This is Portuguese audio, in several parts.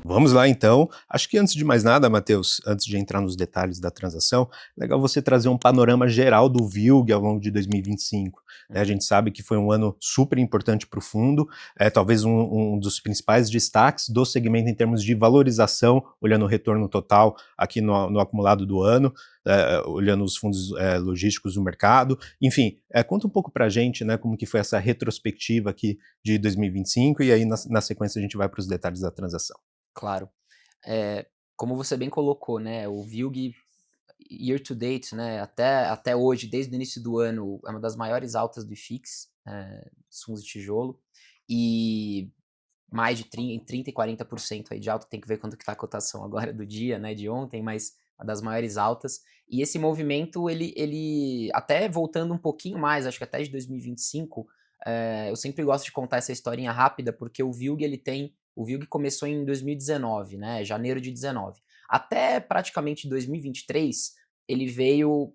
Vamos lá então. Acho que antes de mais nada, Matheus, antes de entrar nos detalhes da transação, legal você trazer um panorama geral do VILG ao longo de 2025. A gente sabe que foi um ano super importante para o fundo, talvez um dos principais destaques do segmento em termos de valorização, olhando o retorno total aqui no acumulado do ano, olhando os fundos logísticos do mercado. Enfim, conta um pouco para a gente, né, como que foi essa retrospectiva aqui de 2025 e aí na sequência a gente vai para os detalhes da transação. Claro. Como você bem colocou, né, o VILG year to date, né, até hoje, desde o início do ano, é uma das maiores altas do IFIX, dos fundos de tijolo, e mais de 30 e 40% aí de alta, tem que ver quanto que tá a cotação agora do dia, né, de ontem, mas uma das maiores altas. E esse movimento, ele até voltando um pouquinho mais, acho que até de 2025, eu sempre gosto de contar essa historinha rápida, porque o VILG começou em 2019, né, janeiro de 19. Até praticamente 2023, ele veio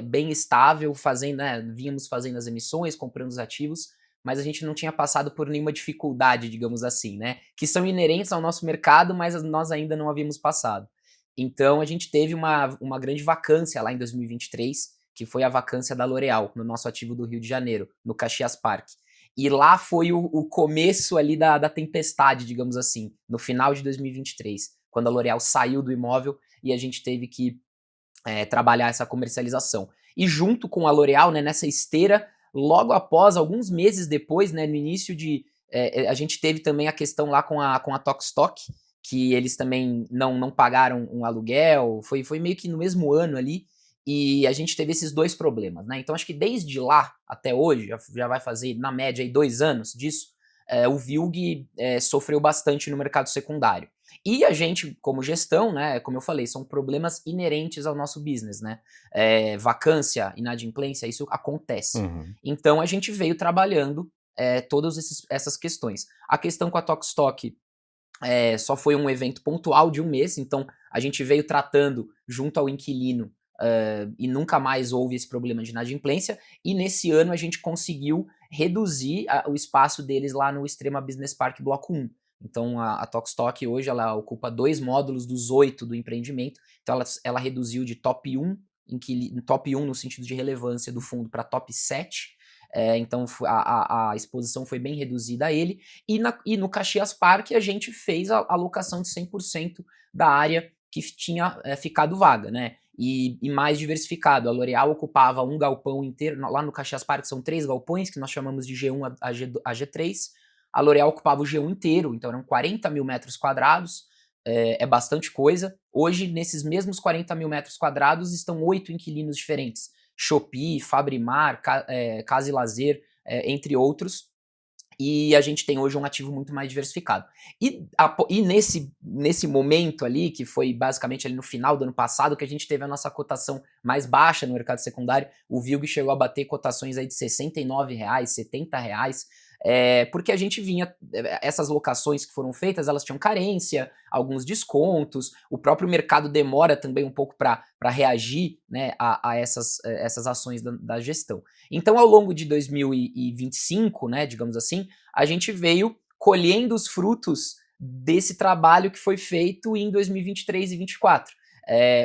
bem estável, fazendo, né, vínhamos fazendo as emissões, comprando os ativos, mas a gente não tinha passado por nenhuma dificuldade, digamos assim, né? Que são inerentes ao nosso mercado, mas nós ainda não havíamos passado. Então a gente teve uma grande vacância lá em 2023, que foi a vacância da L'Oréal, no nosso ativo do Rio de Janeiro, no Caxias Park. E lá foi o começo ali da tempestade, digamos assim, no final de 2023, quando a L'Oréal saiu do imóvel e a gente teve que trabalhar essa comercialização. E junto com a L'Oréal, né, nessa esteira, logo após, alguns meses depois, né, no início de... a gente teve também a questão lá com a Tokstok, que eles também não pagaram um aluguel, foi meio que no mesmo ano ali, e a gente teve esses dois problemas, né? Então acho que desde lá até hoje, já vai fazer na média aí 2 anos disso, o VILG sofreu bastante no mercado secundário. E a gente, como gestão, né, como eu falei, são problemas inerentes ao nosso business, né? Vacância, inadimplência, isso acontece. Uhum. Então a gente veio trabalhando todas essas questões. A questão com a Tokstok só foi um evento pontual de um mês, então a gente veio tratando junto ao inquilino e nunca mais houve esse problema de inadimplência, e nesse ano a gente conseguiu reduzir o espaço deles lá no Extrema Business Park Bloco 1. Então a Tokstok hoje ela ocupa 2 módulos dos 8 do empreendimento, então ela reduziu de top 1, top 1 no sentido de relevância do fundo para top 7, então a exposição foi bem reduzida a ele, e no Caxias Park a gente fez a alocação de 100% da área que tinha ficado vaga, né? E mais diversificado. A L'Oréal ocupava um galpão inteiro, lá no Caxias Park são 3 galpões, que nós chamamos de G1 a G3. A L'Oréal ocupava o G1 inteiro, então eram 40 mil metros quadrados, bastante coisa. Hoje, nesses mesmos 40 mil metros quadrados, estão 8 inquilinos diferentes. Shopee, Fabrimar, Casa e Lazer, entre outros. E a gente tem hoje um ativo muito mais diversificado. E nesse momento ali, que foi basicamente ali no final do ano passado, que a gente teve a nossa cotação mais baixa no mercado secundário, o VILG chegou a bater cotações aí de R$69, R$70, porque a gente vinha, essas locações que foram feitas, elas tinham carência, alguns descontos, o próprio mercado demora também um pouco para reagir, né, a essas ações da gestão. Então, ao longo de 2025, né, digamos assim, a gente veio colhendo os frutos desse trabalho que foi feito em 2023 e 2024.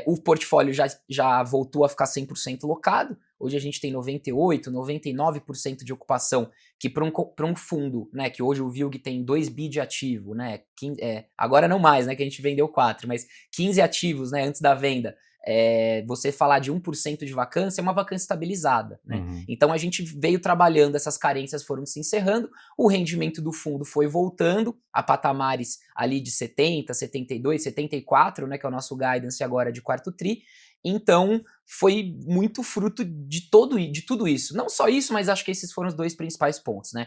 O portfólio já voltou a ficar 100% locado. Hoje a gente tem 98%, 99% de ocupação, que para um fundo, né, que hoje o VILG tem 2 bi de ativo, né, agora não mais, né, que a gente vendeu 4, mas 15 ativos, né, antes da venda, você falar de 1% de vacância é uma vacância estabilizada, né? Uhum. Então a gente veio trabalhando, essas carências foram se encerrando, o rendimento do fundo foi voltando a patamares ali de 70, 72, 74, né, que é o nosso guidance agora de quarto tri. Então foi muito fruto de tudo isso. Não só isso, mas acho que esses foram os 2 principais pontos, né?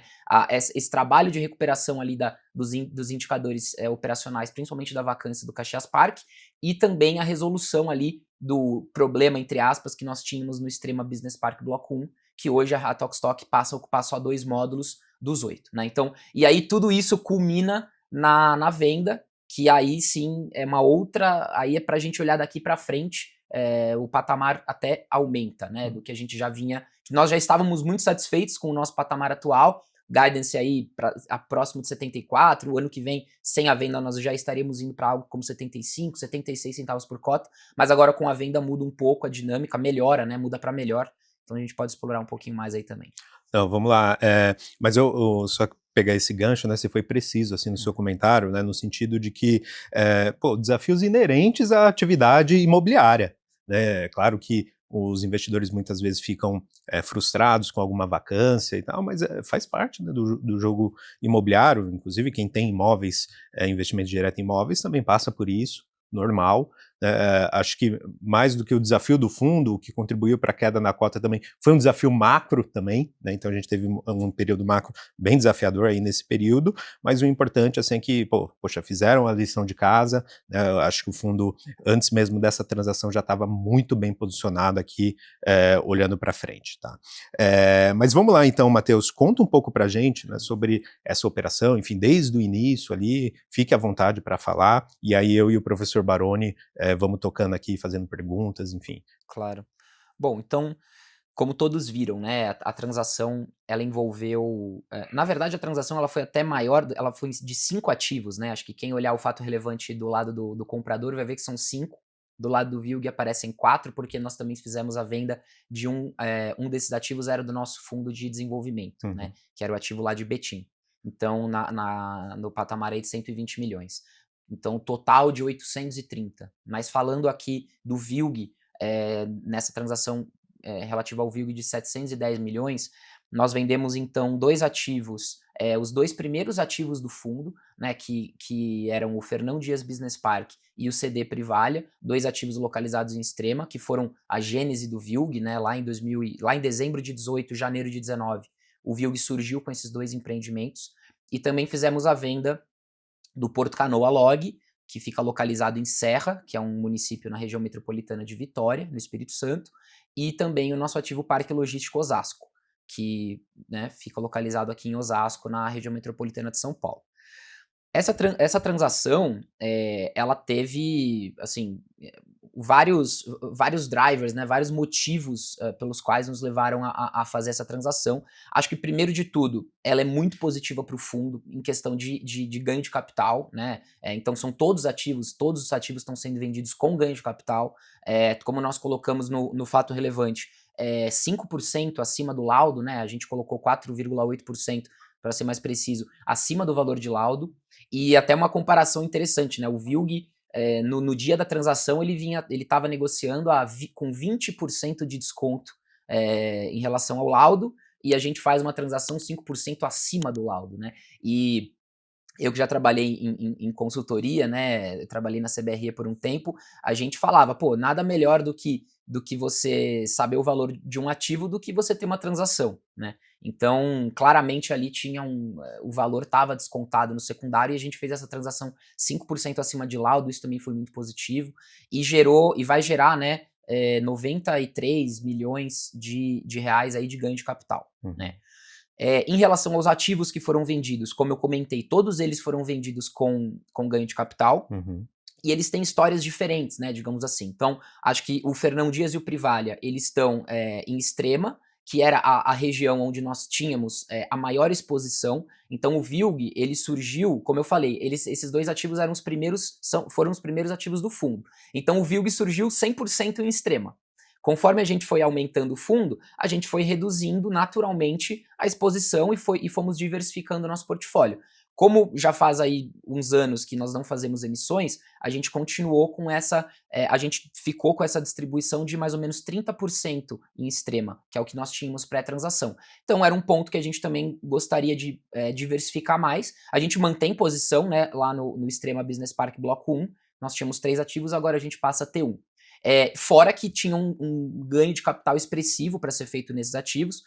Esse trabalho de recuperação ali dos indicadores operacionais, principalmente da vacância do Caxias Park, e também a resolução ali do problema, entre aspas, que nós tínhamos no Extrema Business Park Bloco 1, que hoje a Tokstok passa a ocupar só 2 módulos dos 8, né? Então, e aí tudo isso culmina na venda, que aí sim é uma outra, aí é pra gente olhar daqui para frente, o patamar até aumenta, né, do que a gente já vinha, nós já estávamos muito satisfeitos com o nosso patamar atual, guidance aí a próximo de 74, o ano que vem, sem a venda, nós já estaríamos indo para algo como 75, 76 centavos por cota, mas agora com a venda muda um pouco a dinâmica, melhora, né, muda para melhor, então a gente pode explorar um pouquinho mais aí também. Então, vamos lá. Mas eu só pegar esse gancho, né? Você foi preciso assim no seu comentário, né? No sentido de que, desafios inerentes à atividade imobiliária, né? Claro que os investidores muitas vezes ficam frustrados com alguma vacância e tal, mas faz parte, né, do jogo imobiliário. Inclusive quem tem imóveis, investimento direto em imóveis, também passa por isso, normal. Acho que mais do que o desafio do fundo, o que contribuiu para a queda na cota também foi um desafio macro também, né? Então a gente teve um período macro bem desafiador aí nesse período, mas o importante assim é que, poxa, fizeram a lição de casa, né? Eu acho que o fundo, antes mesmo dessa transação, já estava muito bem posicionado aqui, olhando para frente, tá? Mas vamos lá então, Matheus, conta um pouco para a gente, né, sobre essa operação, enfim, desde o início ali, fique à vontade para falar, e aí eu e o professor Baroni vamos tocando aqui, fazendo perguntas, enfim. Claro. Bom, então, como todos viram, né, a transação, ela envolveu, na verdade a transação ela foi até maior, ela foi de 5 ativos, né, acho que quem olhar o fato relevante do lado do comprador vai ver que são 5, do lado do VILG aparecem 4, porque nós também fizemos a venda de um desses ativos era do nosso fundo de desenvolvimento, né, que era o ativo lá de Betim. Então, no patamar aí de 120 milhões. Então, total de 830. Mas falando aqui do VILG, nessa transação relativa ao VILG de 710 milhões, nós vendemos então 2 ativos, os 2 primeiros ativos do fundo, né, que eram o Fernão Dias Business Park e o CD Privalha, 2 ativos localizados em Extrema, que foram a gênese do VILG, né, lá em dezembro de 18, janeiro de 19, o VILG surgiu com esses 2 empreendimentos, e também fizemos a venda do Porto Canoa Log, que fica localizado em Serra, que é um município na região metropolitana de Vitória, no Espírito Santo, e também o nosso ativo Parque Logístico Osasco, que, né, fica localizado aqui em Osasco, na região metropolitana de São Paulo. Essa transação, ela teve, assim, vários drivers, né, vários motivos pelos quais nos levaram a fazer essa transação. Acho que, primeiro de tudo, ela é muito positiva para o fundo em questão de ganho de capital, né? Então são todos os ativos estão sendo vendidos com ganho de capital. Como nós colocamos no fato relevante, 5% acima do laudo, né? A gente colocou 4,8%, para ser mais preciso, acima do valor de laudo. E até uma comparação interessante, né? O VILG, no dia da transação, ele estava negociando com 20% de desconto em relação ao laudo, e a gente faz uma transação 5% acima do laudo, né? E eu que já trabalhei em consultoria, né, eu trabalhei na CBRE por um tempo, a gente falava, pô, nada melhor do que você saber o valor de um ativo do que você ter uma transação, né? Então, claramente ali tinha o valor estava descontado no secundário e a gente fez essa transação 5% acima de laudo, isso também foi muito positivo, e vai gerar, né, 93 milhões de reais aí de ganho de capital, né? Em relação aos ativos que foram vendidos, como eu comentei, todos eles foram vendidos com ganho de capital, e eles têm histórias diferentes, né, digamos assim. Então, acho que o Fernão Dias e o Privalha, eles estão em Extrema, que era a região onde nós tínhamos a maior exposição. Então, o VILG, ele surgiu, como eu falei, esses 2 ativos foram os primeiros ativos do fundo. Então, o VILG surgiu 100% em Extrema. Conforme a gente foi aumentando o fundo, a gente foi reduzindo naturalmente a exposição e fomos diversificando o nosso portfólio. Como já faz aí uns anos que nós não fazemos emissões, a gente continuou com a gente ficou com essa distribuição de mais ou menos 30% em Extrema, que é o que nós tínhamos pré-transação. Então era um ponto que a gente também gostaria de diversificar mais. A gente mantém posição, né, lá no Extrema Business Park Bloco 1, nós tínhamos 3 ativos, agora a gente passa a ter 1. Fora que tinha um ganho de capital expressivo para ser feito nesses ativos.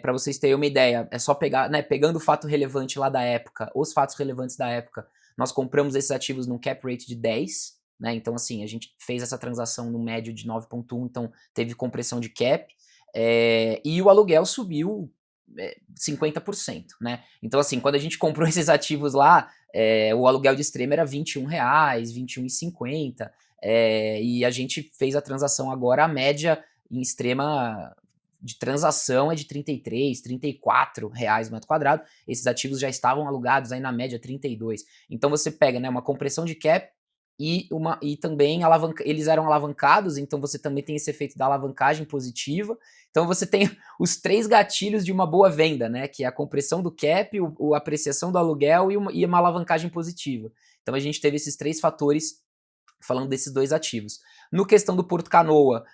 Para vocês terem uma ideia, é só pegar, né, pegando o fato relevante lá da época, os fatos relevantes da época, nós compramos esses ativos num cap rate de 10, né? Então, assim, a gente fez essa transação no médio de 9,1, então teve compressão de cap, e o aluguel subiu 50%, né? Então, assim, quando a gente comprou esses ativos lá, o aluguel de Extrema era R$ 21, R$ 21,50. E a gente fez a transação agora, a média em Extrema de transação é de 33, 34 reais o metro quadrado. Esses ativos já estavam alugados aí na média 32. Então você pega, né, uma compressão de cap e também eles eram alavancados, então você também tem esse efeito da alavancagem positiva. Então você tem os 3 gatilhos de uma boa venda, né, que é a compressão do cap, a apreciação do aluguel e uma alavancagem positiva. Então a gente teve esses 3 fatores falando desses 2 ativos. No questão do Porto Canoa,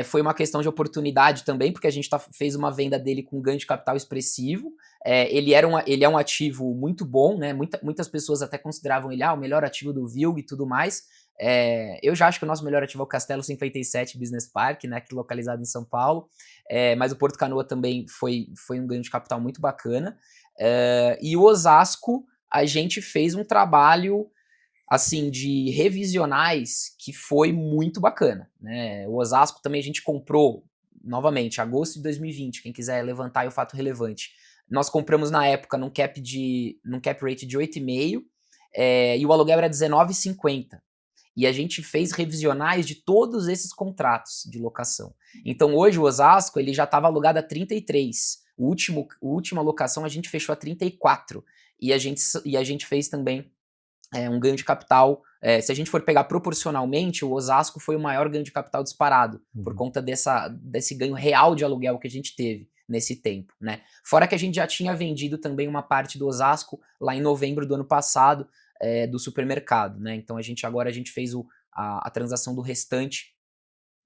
foi uma questão de oportunidade também, porque a gente fez uma venda dele com ganho de capital expressivo. Ele é um ativo muito bom, né? Muitas pessoas até consideravam ele o melhor ativo do VILG e tudo mais. Eu já acho que o nosso melhor ativo é o Castelo 57 Business Park, né, aqui localizado em São Paulo. Mas o Porto Canoa também foi um ganho de capital muito bacana. E o Osasco, a gente fez um trabalho assim, de revisionais que foi muito bacana, né? O Osasco também a gente comprou, novamente, agosto de 2020, quem quiser levantar aí o fato relevante. Nós compramos na época num cap rate de 8,5, e o aluguel era 19,50. E a gente fez revisionais de todos esses contratos de locação. Então hoje o Osasco ele já estava alugado a 33. A última locação a gente fechou a 34. E a gente fez também um ganho de capital. Se a gente for pegar proporcionalmente, o Osasco foi o maior ganho de capital disparado, por conta desse ganho real de aluguel que a gente teve nesse tempo, né? Fora que a gente já tinha vendido também uma parte do Osasco lá em novembro do ano passado, do supermercado, né? Então a gente fez a transação do restante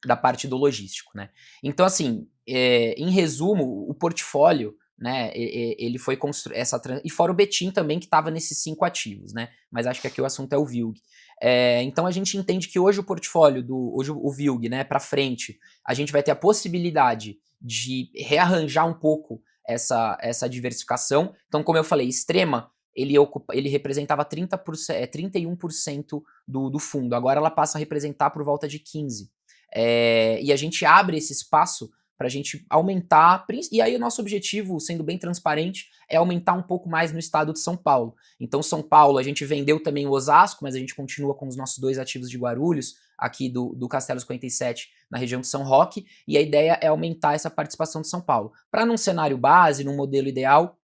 da parte do logístico, né? Então, assim, em resumo, o portfólio, né, ele foi construído, e fora o Betim também, que estava nesses 5 ativos, né? Mas acho que aqui o assunto é o VILG. Então a gente entende que hoje o portfólio, hoje o VILG, né, para frente, a gente vai ter a possibilidade de rearranjar um pouco essa diversificação. Então, como eu falei, Extrema, ele representava 31% do fundo, agora ela passa a representar por volta de 15%. E a gente abre esse espaço para a gente aumentar, e aí o nosso objetivo, sendo bem transparente, é aumentar um pouco mais no estado de São Paulo. Então São Paulo, a gente vendeu também o Osasco, mas a gente continua com os nossos 2 ativos de Guarulhos, aqui do Castelo 57, na região de São Roque, e a ideia é aumentar essa participação de São Paulo. Para num cenário base, num modelo ideal,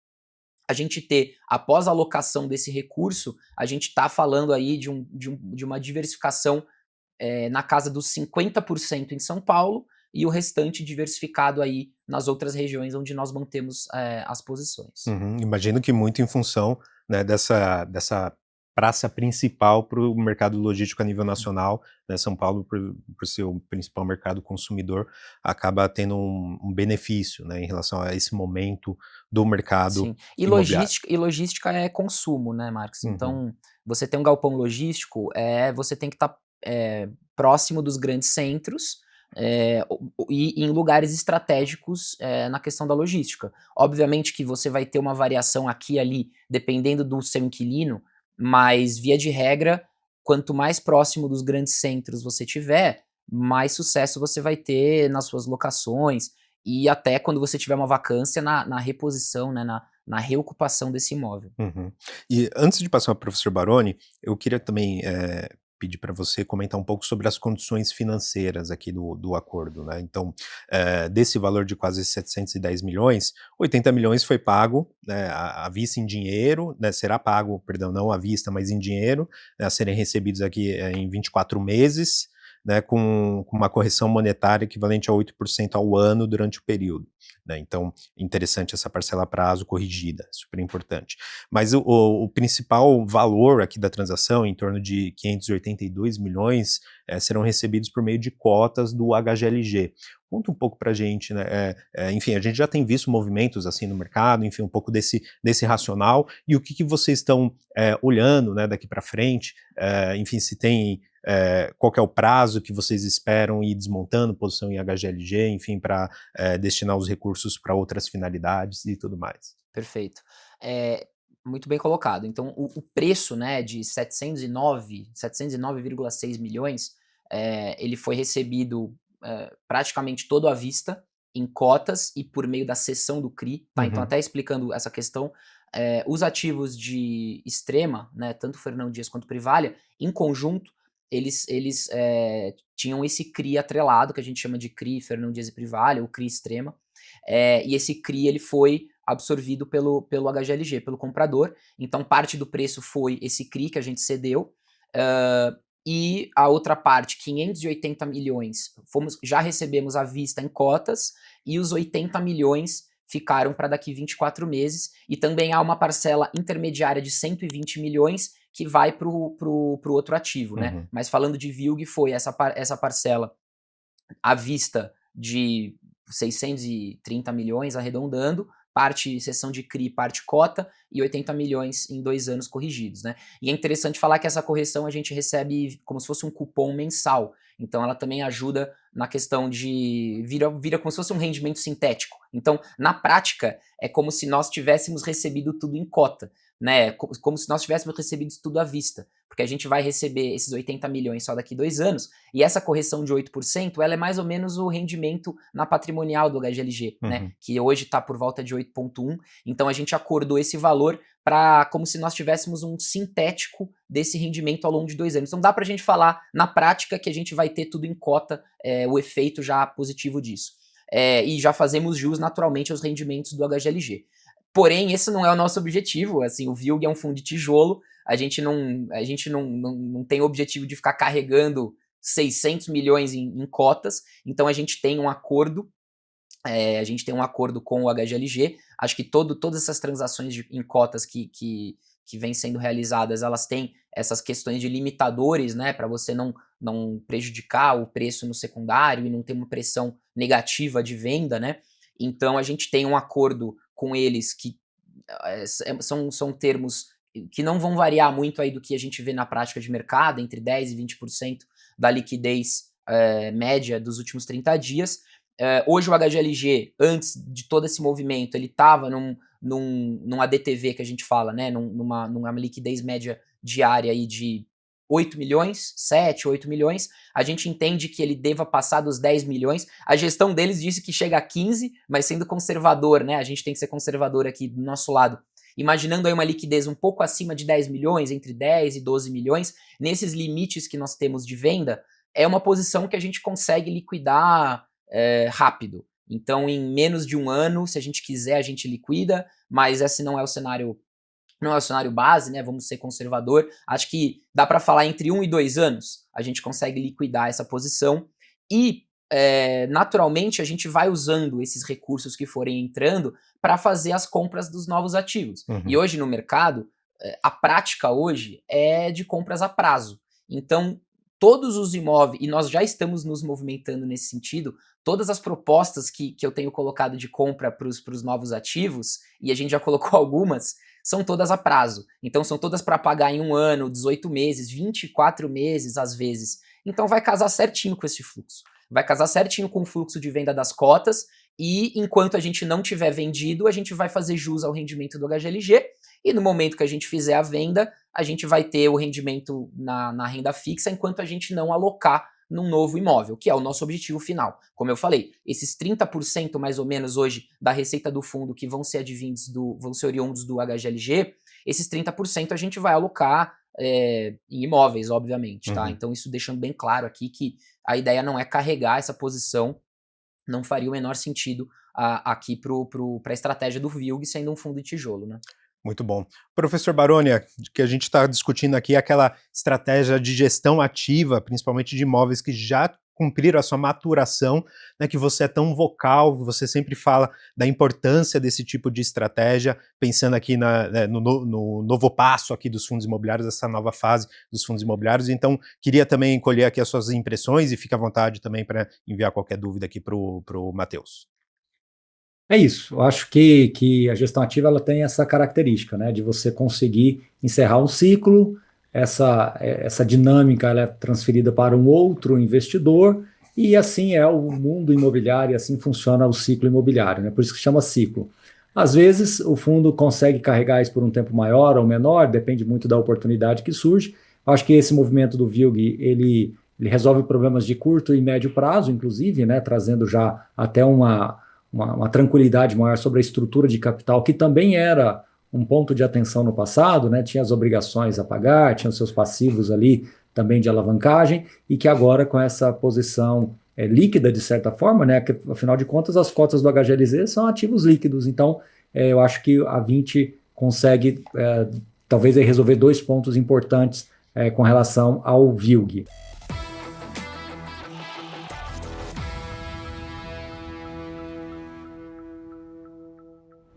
a gente ter, após a alocação desse recurso, a gente está falando aí de uma diversificação na casa dos 50% em São Paulo e o restante diversificado aí nas outras regiões onde nós mantemos as posições. Imagino que muito em função, né, dessa praça principal para o mercado logístico a nível nacional, né, São Paulo, por ser o principal mercado consumidor, acaba tendo um benefício, né, em relação a esse momento do mercado Sim. imobiliário. E logística é consumo, né, Marcos? Uhum. Então, você tem um galpão logístico, você tem que estar próximo dos grandes centros, e em lugares estratégicos na questão da logística. Obviamente que você vai ter uma variação aqui e ali, dependendo do seu inquilino, mas via de regra, quanto mais próximo dos grandes centros você tiver, mais sucesso você vai ter nas suas locações e até quando você tiver uma vacância na reposição, né, na reocupação desse imóvel. Uhum. E antes de passar para o professor Baroni, eu queria também pedir para você comentar um pouco sobre as condições financeiras aqui do acordo, né? Então, desse valor de quase 710 milhões, 80 milhões foi pago, né, à vista em dinheiro, né, será pago, perdão, não à vista, mas em dinheiro, né, a serem recebidos aqui em 24 meses, né, com uma correção monetária equivalente a 8% ao ano durante o período, né? Então, interessante essa parcela a prazo corrigida, super importante. Mas o principal valor aqui da transação, em torno de 582 milhões, serão recebidos por meio de cotas do HGLG. Conta um pouco para a gente, né? Enfim, a gente já tem visto movimentos assim no mercado, enfim, um pouco desse racional, e o que vocês estão olhando, né, daqui para frente, enfim, se tem qual que é o prazo que vocês esperam ir desmontando posição em HGLG, enfim, para destinar os recursos para outras finalidades e tudo mais. Perfeito. Muito bem colocado. Então, o preço, né, de 709,6 milhões, ele foi recebido praticamente todo à vista, em cotas e por meio da cessão do CRI, tá? Então, até explicando essa questão, os ativos de Extrema, né, tanto Fernão Dias quanto Privalha, em conjunto, eles tinham esse CRI atrelado, que a gente chama de CRI Fernão Dias e Privale, ou CRI Extrema, e esse CRI ele foi absorvido pelo HGLG, pelo comprador. Então parte do preço foi esse CRI que a gente cedeu, e a outra parte, 580 milhões, já recebemos à vista em cotas, e os 80 milhões ficaram para daqui 24 meses, e também há uma parcela intermediária de 120 milhões que vai para o outro ativo, né? Mas falando de VILG, foi essa parcela à vista de 630 milhões, arredondando, parte cessão de CRI, parte cota, e 80 milhões em 2 anos corrigidos, né? E é interessante falar que essa correção a gente recebe como se fosse um cupom mensal, então ela também ajuda na questão de... vira como se fosse um rendimento sintético. Então, na prática, é como se nós tivéssemos recebido tudo em cota, né? Como se nós tivéssemos recebido tudo à vista, porque a gente vai receber esses 80 milhões só daqui 2 anos, e essa correção de 8%, ela é mais ou menos o rendimento na patrimonial do HGLG, né? Que hoje está por volta de 8,1, então a gente acordou esse valor para como se nós tivéssemos um sintético desse rendimento ao longo de 2 anos. Então dá para a gente falar na prática que a gente vai ter tudo em cota, o efeito já positivo disso. E já fazemos jus naturalmente aos rendimentos do HGLG. Porém, esse não é o nosso objetivo, assim, o VILG é um fundo de tijolo, a gente não tem o objetivo de ficar carregando 600 milhões em cotas, então a gente tem um acordo, com o HGLG, acho que todas essas transações em cotas que vêm sendo realizadas, elas têm essas questões de limitadores, né, para você não prejudicar o preço no secundário e não ter uma pressão negativa de venda, né, então a gente tem um acordo com eles que são termos que não vão variar muito aí do que a gente vê na prática de mercado, entre 10% e 20% da liquidez média dos últimos 30 dias. Hoje o HGLG, antes de todo esse movimento, ele estava num ADTV que a gente fala, né, numa liquidez média diária aí de 8 milhões, 7, 8 milhões, a gente entende que ele deva passar dos 10 milhões, a gestão deles disse que chega a 15, mas sendo conservador, né, a gente tem que ser conservador aqui do nosso lado, imaginando aí uma liquidez um pouco acima de 10 milhões, entre 10 e 12 milhões, nesses limites que nós temos de venda, é uma posição que a gente consegue liquidar rápido. Então, em menos de um ano, se a gente quiser, a gente liquida, mas esse não é o cenário base, né? Vamos ser conservador. Acho que dá para falar entre 1 e 2 anos, a gente consegue liquidar essa posição e, naturalmente, a gente vai usando esses recursos que forem entrando para fazer as compras dos novos ativos. E hoje no mercado, a prática hoje é de compras a prazo. Então, todos os imóveis, e nós já estamos nos movimentando nesse sentido, todas as propostas que eu tenho colocado de compra para os novos ativos, e a gente já colocou algumas, são todas a prazo. Então são todas para pagar em 1 ano, 18 meses, 24 meses às vezes. Então vai casar certinho com esse fluxo. Vai casar certinho com o fluxo de venda das cotas, e enquanto a gente não tiver vendido, a gente vai fazer jus ao rendimento do HGLG, e no momento que a gente fizer a venda, a gente vai ter o rendimento na renda fixa, enquanto a gente não alocar num novo imóvel, que é o nosso objetivo final. Como eu falei, esses 30% mais ou menos hoje da receita do fundo que vão ser oriundos do HGLG, esses 30% a gente vai alocar em imóveis, obviamente, tá? Então isso deixando bem claro aqui que a ideia não é carregar essa posição, não faria o menor sentido aqui para a estratégia do VILG sendo um fundo de tijolo, né? Muito bom. Professor Baroni, o que a gente está discutindo aqui é aquela estratégia de gestão ativa, principalmente de imóveis que já cumpriram a sua maturação, né, que você é tão vocal, você sempre fala da importância desse tipo de estratégia, pensando aqui no novo passo aqui dos fundos imobiliários, essa nova fase dos fundos imobiliários. Então, queria também colher aqui as suas impressões e fica à vontade também para enviar qualquer dúvida aqui para o Matheus. É isso, eu acho que a gestão ativa ela tem essa característica, né, de você conseguir encerrar um ciclo, essa dinâmica ela é transferida para um outro investidor, e assim é o mundo imobiliário, e assim funciona o ciclo imobiliário, né, por isso que chama ciclo. Às vezes o fundo consegue carregar isso por um tempo maior ou menor, depende muito da oportunidade que surge. Eu acho que esse movimento do VILG, ele resolve problemas de curto e médio prazo, inclusive, né, trazendo já até uma tranquilidade maior sobre a estrutura de capital, que também era um ponto de atenção no passado, né? Tinha as obrigações a pagar, tinha os seus passivos ali também de alavancagem, e que agora com essa posição líquida, de certa forma, né, que, afinal de contas as cotas do HGLZ são ativos líquidos, então eu acho que a Vinci consegue talvez aí resolver 2 pontos importantes com relação ao VILG.